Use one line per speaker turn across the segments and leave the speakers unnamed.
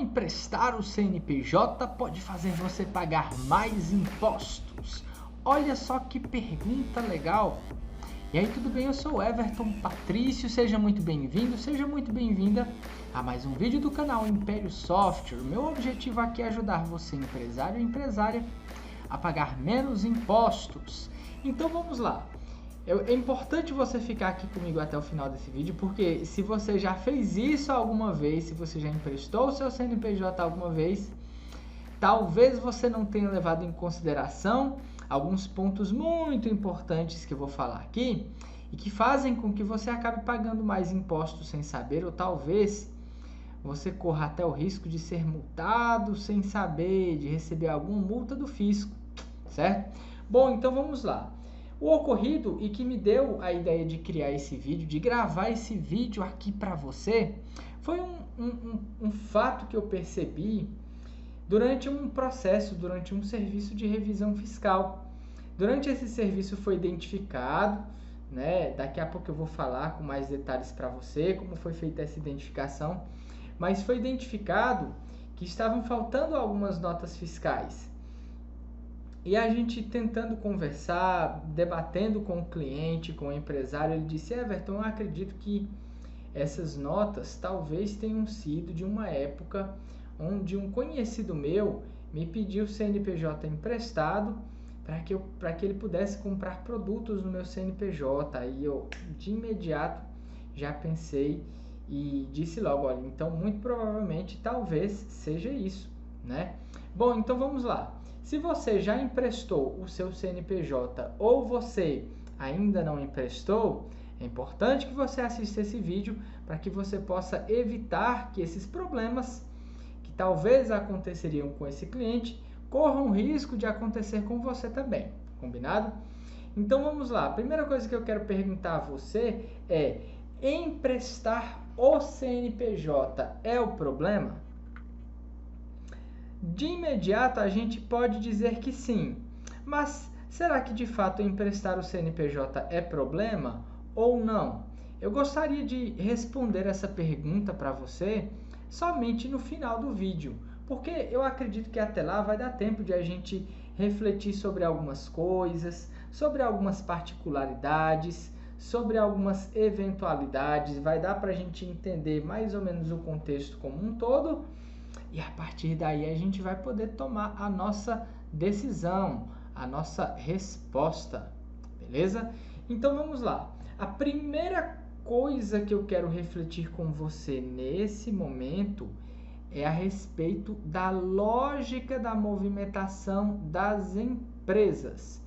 emprestar o CNPJ pode fazer você pagar mais impostos? Olha só que pergunta legal! E aí, tudo bem? Eu sou o Everton Patrício, seja muito bem-vindo, seja muito bem-vinda a mais um vídeo do canal Império Software. O meu objetivo aqui é ajudar você, empresário e empresária, a pagar menos impostos. Então vamos lá! É importante você ficar aqui comigo até o final desse vídeo, porque se você já fez isso alguma vez, se você já emprestou o seu CNPJ alguma vez, talvez você não tenha levado em consideração alguns pontos muito importantes que eu vou falar aqui e que fazem com que você acabe pagando mais impostos sem saber, ou talvez você corra até o risco de ser multado sem saber, de receber alguma multa do fisco, certo? Bom, então vamos lá. O ocorrido e que me deu a ideia de criar esse vídeo, de gravar esse vídeo aqui para você, foi um fato que eu percebi durante um processo, durante um serviço de revisão fiscal. Durante esse serviço foi identificado, né? Daqui a pouco eu vou falar com mais detalhes para você, como foi feita essa identificação, mas foi identificado que estavam faltando algumas notas fiscais. E a gente tentando conversar, debatendo com o cliente, com o empresário, ele disse: Everton, eu acredito que essas notas talvez tenham sido de uma época onde um conhecido meu me pediu o CNPJ emprestado para que ele pudesse comprar produtos no meu CNPJ. Aí eu, de imediato, já pensei e disse logo, olha, então muito provavelmente talvez seja isso, né? Bom, então vamos lá. Se você já emprestou o seu CNPJ ou você ainda não emprestou, é importante que você assista esse vídeo para que você possa evitar que esses problemas que talvez aconteceriam com esse cliente corram risco de acontecer com você também, combinado? Então vamos lá, a primeira coisa que eu quero perguntar a você é: emprestar o CNPJ é o problema? De imediato a gente pode dizer que sim, mas será que de fato emprestar o CNPJ é problema ou não? Eu gostaria de responder essa pergunta para você somente no final do vídeo, porque eu acredito que até lá vai dar tempo de a gente refletir sobre algumas coisas, sobre algumas particularidades, sobre algumas eventualidades, vai dar para a gente entender mais ou menos o contexto como um todo. E a partir daí a gente vai poder tomar a nossa decisão, a nossa resposta, beleza? Então vamos lá. A primeira coisa que eu quero refletir com você nesse momento é a respeito da lógica da movimentação das empresas.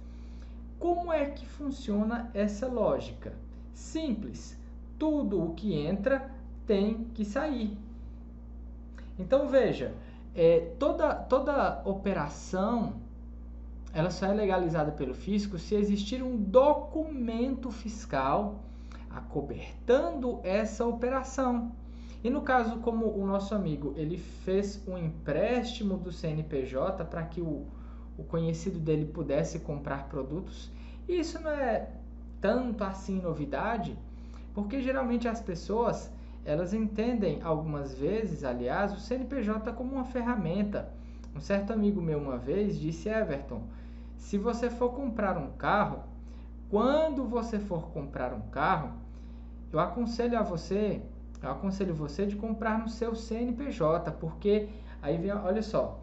Como é que funciona essa lógica? Simples. Tudo o que entra tem que sair. Então veja, toda operação ela só é legalizada pelo fisco se existir um documento fiscal acobertando essa operação. E no caso, como o nosso amigo ele fez um empréstimo do CNPJ para que o conhecido dele pudesse comprar produtos, isso não é tanto assim novidade, porque geralmente as pessoas elas entendem algumas vezes, aliás, o CNPJ como uma ferramenta. Um certo amigo meu uma vez disse: Everton, se você for comprar um carro, quando você for comprar um carro, eu aconselho você de comprar no seu CNPJ, porque aí vem, olha só,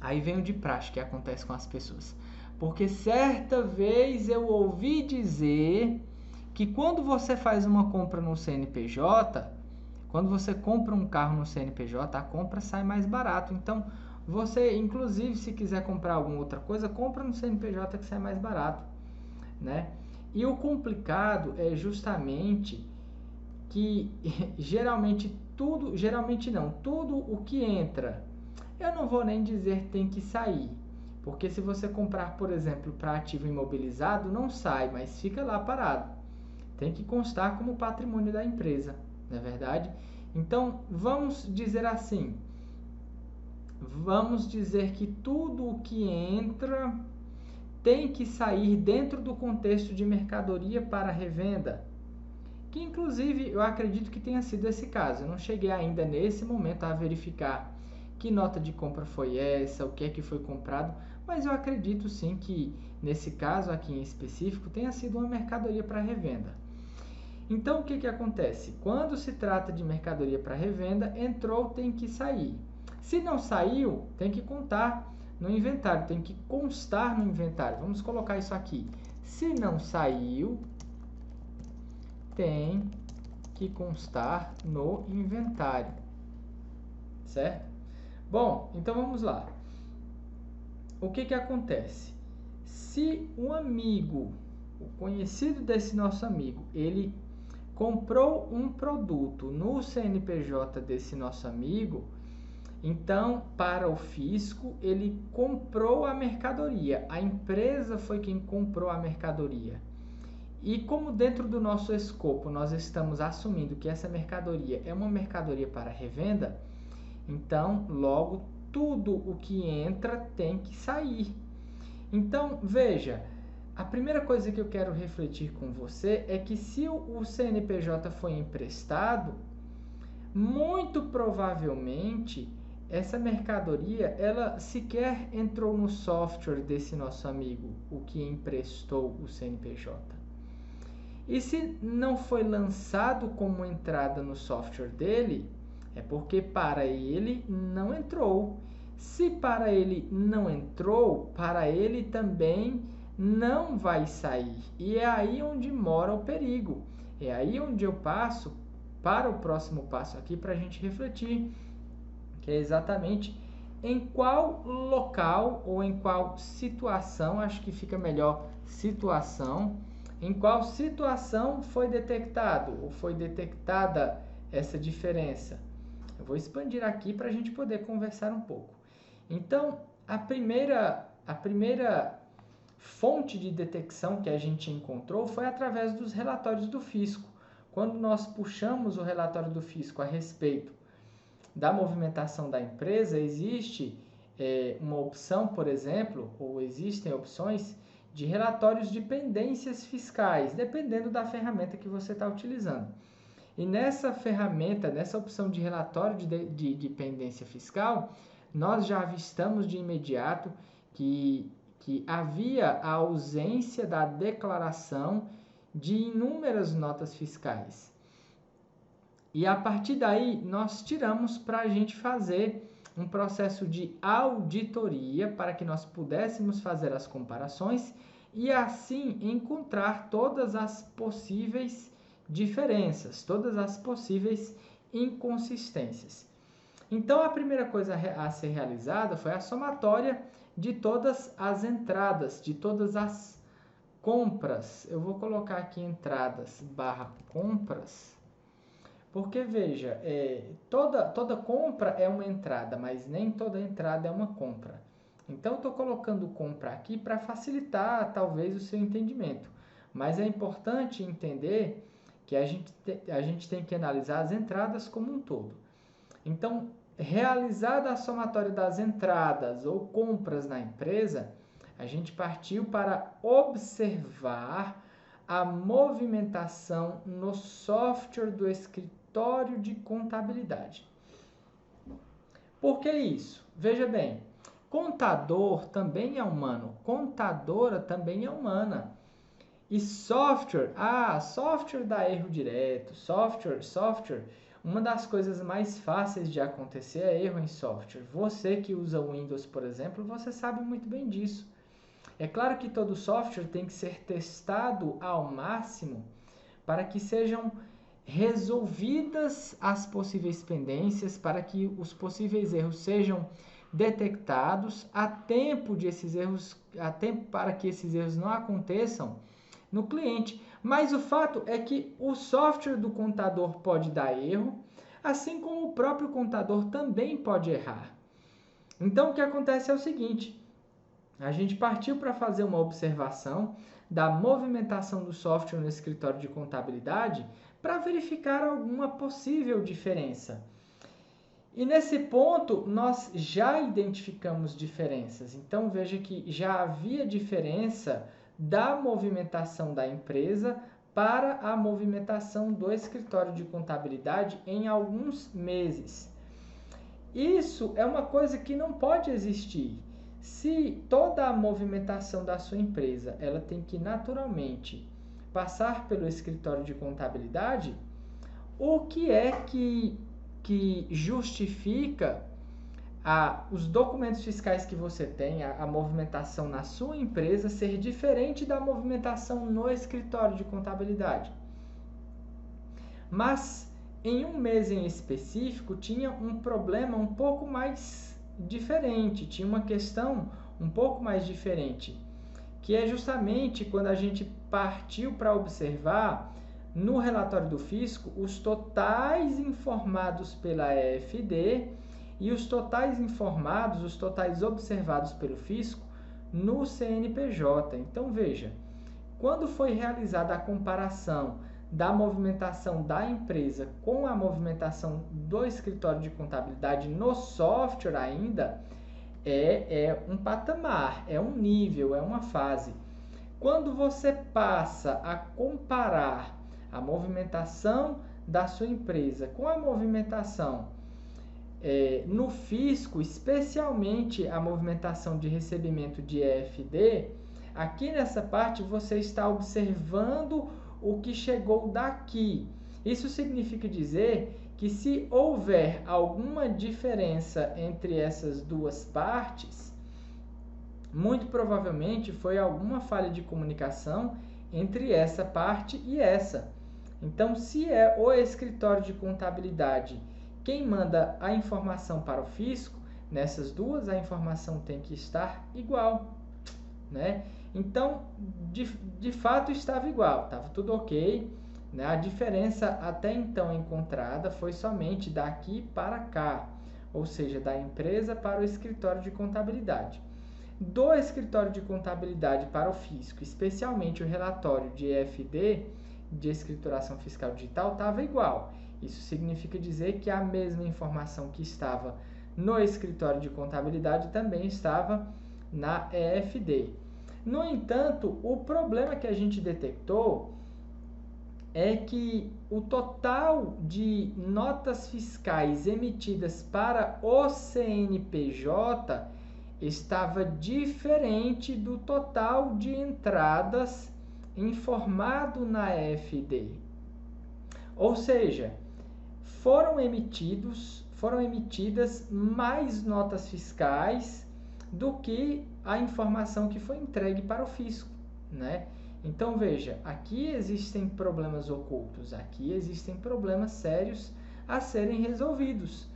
aí vem o de praxe que acontece com as pessoas. Porque certa vez eu ouvi dizer que quando você faz uma compra no CNPJ, quando você compra um carro no CNPJ, a compra sai mais barato. Então, você, inclusive, se quiser comprar alguma outra coisa, compra no CNPJ que sai mais barato, né? E o complicado é justamente que tudo o que entra, eu não vou nem dizer tem que sair. Porque se você comprar, por exemplo, para ativo imobilizado, não sai, mas fica lá parado. Tem que constar como patrimônio da empresa, não é verdade? Então, vamos dizer assim, vamos dizer que tudo o que entra tem que sair dentro do contexto de mercadoria para revenda. que inclusive eu acredito que tenha sido esse caso. Eu não cheguei ainda nesse momento a verificar que nota de compra foi essa, o que é que foi comprado, mas eu acredito sim que nesse caso aqui em específico tenha sido uma mercadoria para revenda. Então o que acontece? Quando se trata de mercadoria para revenda, entrou, tem que sair. Se não saiu, tem que contar no inventário, tem que constar no inventário. Vamos colocar isso aqui. Se não saiu, tem que constar no inventário, certo? Bom, então vamos lá. O que acontece? Se um amigo, o conhecido desse nosso amigo, ele comprou um produto no CNPJ desse nosso amigo, então, para o fisco, ele comprou a mercadoria. A empresa foi quem comprou a mercadoria. E como dentro do nosso escopo nós estamos assumindo que essa mercadoria é uma mercadoria para revenda, então, logo, tudo o que entra tem que sair. Então, veja, a primeira coisa que eu quero refletir com você é que se o CNPJ foi emprestado, muito provavelmente essa mercadoria ela sequer entrou no software desse nosso amigo, o que emprestou o CNPJ. E se não foi lançado como entrada no software dele, é porque para ele não entrou. Se para ele não entrou, para ele também não vai sair. E é aí onde mora o perigo. É aí onde eu passo para o próximo passo aqui para a gente refletir, que é exatamente em qual local ou em qual situação, acho que fica melhor situação, em qual situação foi detectado ou foi detectada essa diferença. Eu vou expandir aqui para a gente poder conversar um pouco. Então, a primeira fonte de detecção que a gente encontrou foi através dos relatórios do fisco. Quando nós puxamos o relatório do fisco a respeito da movimentação da empresa, existe uma opção, por exemplo, ou existem opções de relatórios de pendências fiscais, dependendo da ferramenta que você está utilizando. E nessa ferramenta, nessa opção de relatório de pendência fiscal, nós já avistamos de imediato que havia a ausência da declaração de inúmeras notas fiscais. E a partir daí, nós tiramos para a gente fazer um processo de auditoria para que nós pudéssemos fazer as comparações e assim encontrar todas as possíveis diferenças, todas as possíveis inconsistências. Então, a primeira coisa a ser realizada foi a somatória de todas as entradas, de todas as compras. Eu vou colocar aqui entradas barra compras, porque veja, toda compra é uma entrada, mas nem toda entrada é uma compra. Então, eu estou colocando compra aqui para facilitar, talvez, o seu entendimento. Mas é importante entender que a gente tem que analisar as entradas como um todo. Então, realizada a somatória das entradas ou compras na empresa, a gente partiu para observar a movimentação no software do escritório de contabilidade. Por que isso? Veja bem, contador também é humano, contadora também é humana. E software, software dá erro direto, software, uma das coisas mais fáceis de acontecer é erro em software. Você que usa o Windows, por exemplo, você sabe muito bem disso. É claro que todo software tem que ser testado ao máximo para que sejam resolvidas as possíveis pendências, para que os possíveis erros sejam detectados a tempo para que esses erros não aconteçam no cliente. Mas o fato é que o software do contador pode dar erro, assim como o próprio contador também pode errar. Então, o que acontece é o seguinte: a gente partiu para fazer uma observação da movimentação do software no escritório de contabilidade para verificar alguma possível diferença. E nesse ponto, nós já identificamos diferenças. Então, veja que já havia diferença da movimentação da empresa para a movimentação do escritório de contabilidade em alguns meses. Isso é uma coisa que não pode existir. Se toda a movimentação da sua empresa ela tem que naturalmente passar pelo escritório de contabilidade, o que é que justifica os documentos fiscais que você tem, a movimentação na sua empresa ser diferente da movimentação no escritório de contabilidade? Mas em um mês em específico tinha um problema um pouco mais diferente, tinha uma questão um pouco mais diferente, que é justamente quando a gente partiu para observar no relatório do fisco os totais informados pela EFD e os totais informados, os totais observados pelo fisco no CNPJ. Então veja, quando foi realizada a comparação da movimentação da empresa com a movimentação do escritório de contabilidade no software ainda, é um patamar, é um nível, é uma fase. Quando você passa a comparar a movimentação da sua empresa com a movimentação no fisco, especialmente a movimentação de recebimento de EFD, aqui nessa parte você está observando o que chegou daqui. Isso significa dizer que se houver alguma diferença entre essas duas partes, muito provavelmente foi alguma falha de comunicação entre essa parte e essa. Então, se é o escritório de contabilidade quem manda a informação para o fisco, nessas duas a informação tem que estar igual, né? Então, de fato estava igual, estava tudo ok, né? A diferença até então encontrada foi somente daqui para cá, ou seja, da empresa para o escritório de contabilidade. Do escritório de contabilidade para o fisco, especialmente o relatório de EFD, de escrituração fiscal digital, estava igual. Isso significa dizer que a mesma informação que estava no escritório de contabilidade também estava na EFD. No entanto, o problema que a gente detectou é que o total de notas fiscais emitidas para o CNPJ estava diferente do total de entradas informado na EFD. Ou seja, foram emitidas mais notas fiscais do que a informação que foi entregue para o fisco, né? Então veja, aqui existem problemas ocultos, aqui existem problemas sérios a serem resolvidos.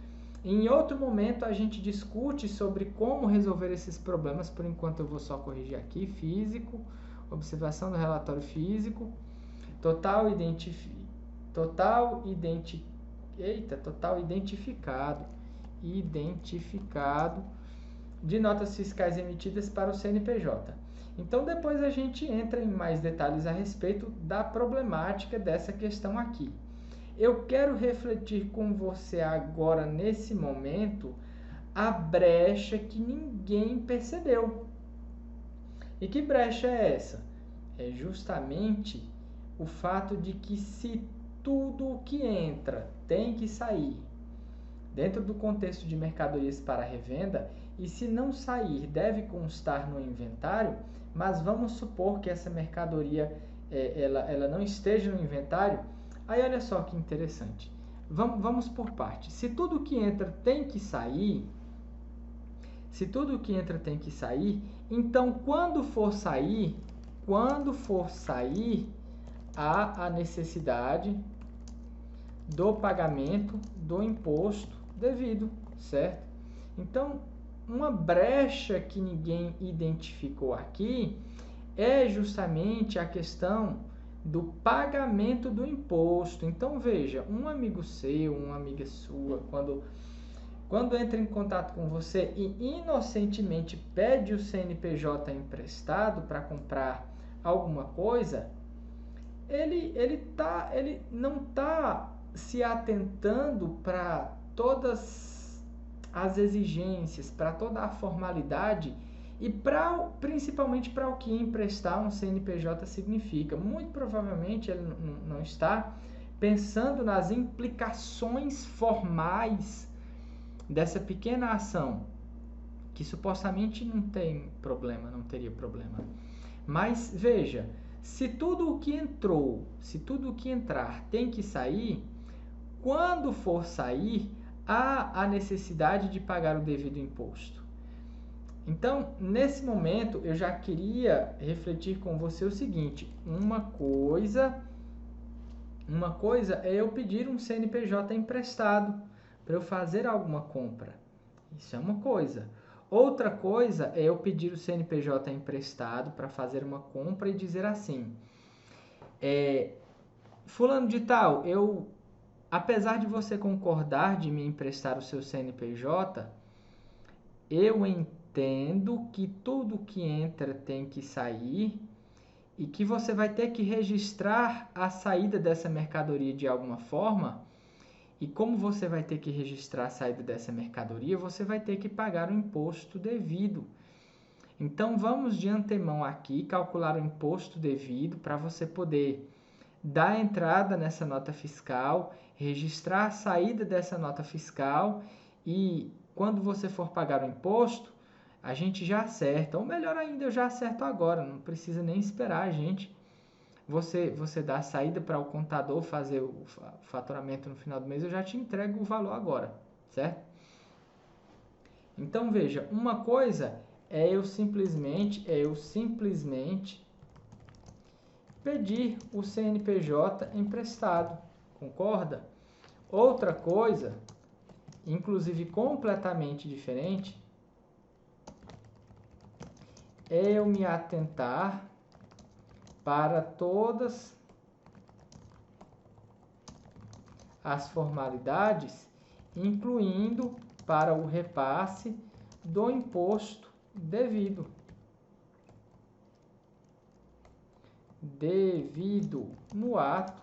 Em outro momento a gente discute sobre como resolver esses problemas. Por enquanto eu vou só corrigir aqui: físico, observação do relatório físico, total identificado de notas fiscais emitidas para o CNPJ. Então depois a gente entra em mais detalhes a respeito da problemática dessa questão aqui. Eu quero refletir com você agora, nesse momento, a brecha que ninguém percebeu. E que brecha é essa? É justamente o fato de que se tudo o que entra tem que sair dentro do contexto de mercadorias para revenda, e se não sair deve constar no inventário, mas vamos supor que essa mercadoria ela não esteja no inventário. Aí olha só que interessante, vamos por partes. Se tudo que entra tem que sair, então quando for sair, há a necessidade do pagamento do imposto devido, certo? Então, uma brecha que ninguém identificou aqui é justamente a questão do pagamento do imposto. Então, veja, um amigo seu, uma amiga sua, quando entra em contato com você e inocentemente pede o CNPJ emprestado para comprar alguma coisa, ele não está se atentando para todas as exigências, para toda a formalidade e principalmente para o que emprestar um CNPJ significa. Muito provavelmente ele não está pensando nas implicações formais dessa pequena ação, que supostamente não tem problema, não teria problema. Mas veja, se tudo o que entrou, se tudo o que entrar tem que sair, quando for sair, há a necessidade de pagar o devido imposto. Então, nesse momento, eu já queria refletir com você o seguinte: uma coisa é eu pedir um CNPJ emprestado para eu fazer alguma compra. Isso é uma coisa. Outra coisa é eu pedir o CNPJ emprestado para fazer uma compra e dizer assim: fulano de tal, apesar de você concordar de me emprestar o seu CNPJ, eu entendo que tudo que entra tem que sair e que você vai ter que registrar a saída dessa mercadoria de alguma forma. E como você vai ter que registrar a saída dessa mercadoria, você vai ter que pagar o imposto devido. Então, vamos de antemão aqui calcular o imposto devido para você poder dar entrada nessa nota fiscal, registrar a saída dessa nota fiscal e quando você for pagar o imposto, a gente já acerta. Ou melhor ainda, eu já acerto agora, não precisa nem esperar a gente. Você dá a saída para o contador fazer o faturamento no final do mês, eu já te entrego o valor agora, certo? Então veja, uma coisa é eu simplesmente pedir o CNPJ emprestado, concorda? Outra coisa, inclusive completamente diferente, é eu me atentar para todas as formalidades, incluindo para o repasse do imposto devido. No ato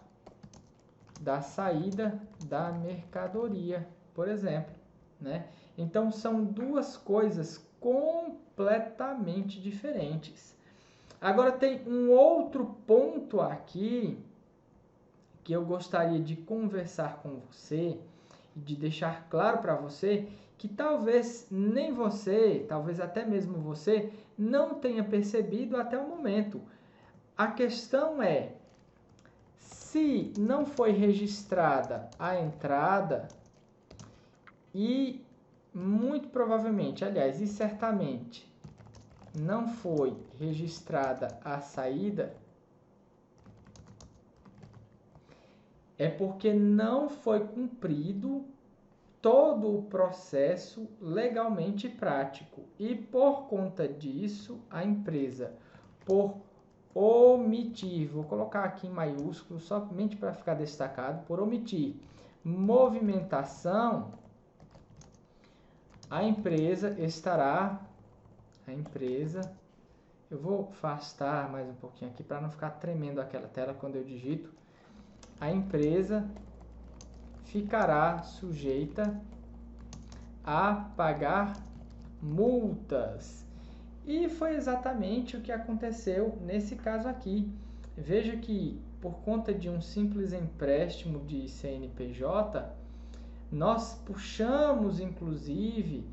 da saída da mercadoria, por exemplo, né? Então são duas coisas completamente diferentes. Agora tem um outro ponto aqui que eu gostaria de conversar com você e de deixar claro para você que talvez nem você, talvez até mesmo você, não tenha percebido até o momento. A questão é, se não foi registrada a entrada e muito provavelmente, aliás, e certamente não foi registrada a saída, é porque não foi cumprido todo o processo legalmente prático. E por conta disso, a empresa, por omitir, vou colocar aqui em maiúsculo somente para ficar destacado, por omitir movimentação, eu vou afastar mais um pouquinho aqui para não ficar tremendo aquela tela quando eu digito, a empresa ficará sujeita a pagar multas. E foi exatamente o que aconteceu nesse caso aqui. Veja que por conta de um simples empréstimo de CNPJ, nós puxamos inclusive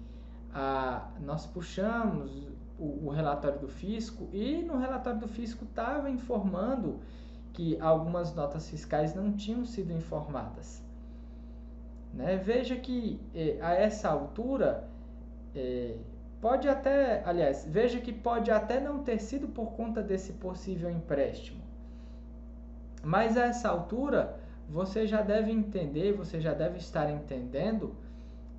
o relatório do fisco, e no relatório do fisco estava informando que algumas notas fiscais não tinham sido informadas. Né? Veja que a essa altura veja que pode até não ter sido por conta desse possível empréstimo. Mas a essa altura, você já deve entender, você já deve estar entendendo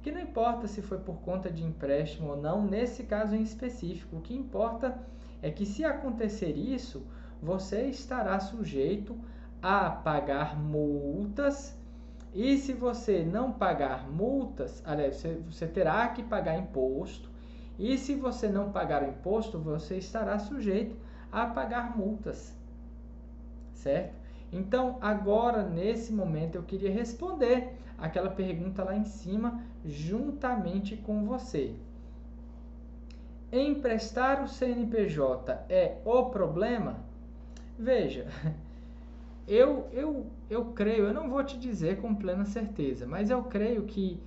que não importa se foi por conta de empréstimo ou não, nesse caso em específico. O que importa é que se acontecer isso, você estará sujeito a pagar multas. E se você não pagar multas, aliás, você terá que pagar imposto. E se você não pagar o imposto, você estará sujeito a pagar multas. Certo? Então, agora, nesse momento, eu queria responder aquela pergunta lá em cima, juntamente com você. emprestar o CNPJ é o problema? Veja, eu creio, eu não vou te dizer com plena certeza, mas eu creio que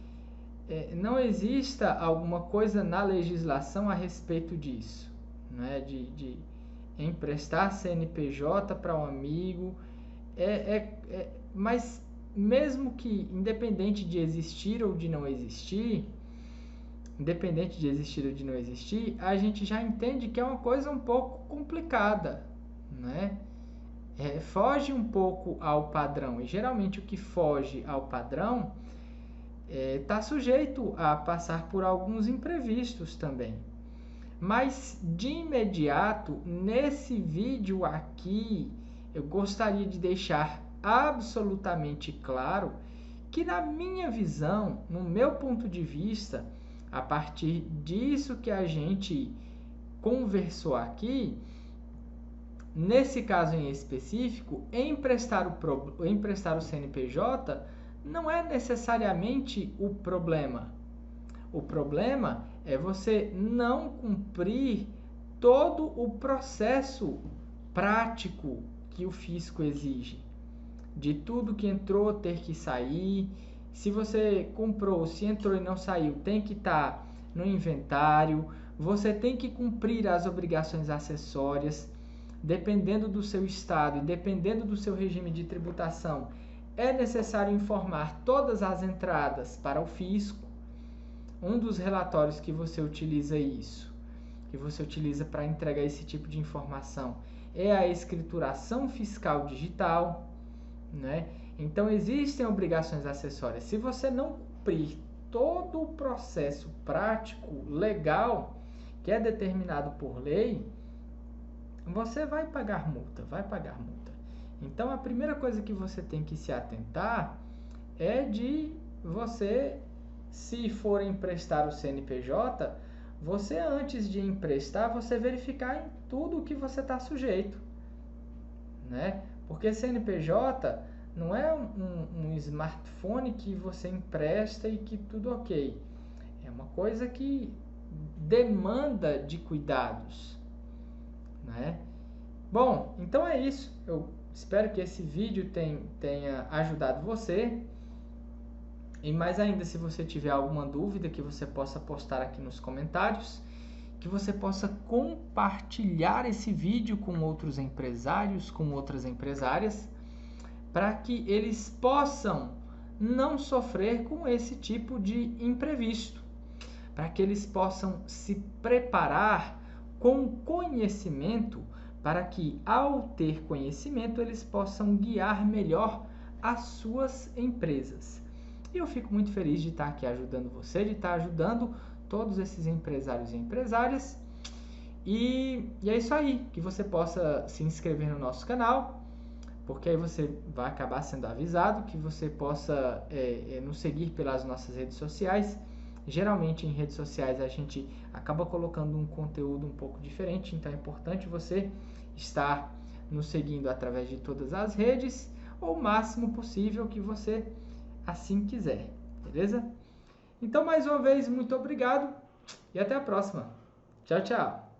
não exista alguma coisa na legislação a respeito disso, né? De emprestar CNPJ para um amigo, mas mesmo que independente de existir ou de não existir, a gente já entende que é uma coisa um pouco complicada, né? Foge um pouco ao padrão, e geralmente o que foge ao padrão está sujeito a passar por alguns imprevistos também. Mas de imediato, nesse vídeo aqui, eu gostaria de deixar absolutamente claro que, na minha visão, no meu ponto de vista, a partir disso que a gente conversou aqui, nesse caso em específico, emprestar o CNPJ não é necessariamente o problema. O problema é você não cumprir todo o processo prático que o fisco exige. De tudo que entrou ter que sair. Se você comprou, se entrou e não saiu, tem que estar no inventário. Você tem que cumprir as obrigações acessórias. Dependendo do seu estado e dependendo do seu regime de tributação, é necessário informar todas as entradas para o fisco. Um dos relatórios que você utiliza para entregar esse tipo de informação, é a escrituração fiscal digital, né? Então existem obrigações acessórias. Se você não cumprir todo o processo prático, legal, que é determinado por lei, você vai pagar multa. Então a primeira coisa que você tem que se atentar é de você, se for emprestar o CNPJ, você antes de emprestar, você verificar em tudo o que você está sujeito, né? Porque CNPJ não é um smartphone que você empresta e que tudo ok. É uma coisa que demanda de cuidados, né? Bom, então é isso. Eu espero que esse vídeo tenha ajudado você. E mais ainda, se você tiver alguma dúvida, que você possa postar aqui nos comentários, que você possa compartilhar esse vídeo com outros empresários, com outras empresárias, para que eles possam não sofrer com esse tipo de imprevisto, para que eles possam se preparar com conhecimento, para que, ao ter conhecimento, eles possam guiar melhor as suas empresas. E eu fico muito feliz de estar aqui ajudando você, de estar ajudando todos esses empresários e empresárias. E é isso aí, que você possa se inscrever no nosso canal, porque aí você vai acabar sendo avisado, que você possa nos seguir pelas nossas redes sociais. Geralmente em redes sociais a gente acaba colocando um conteúdo um pouco diferente, então é importante você estar nos seguindo através de todas as redes, ou o máximo possível que você assim quiser, beleza? Então, mais uma vez, muito obrigado e até a próxima. Tchau, tchau!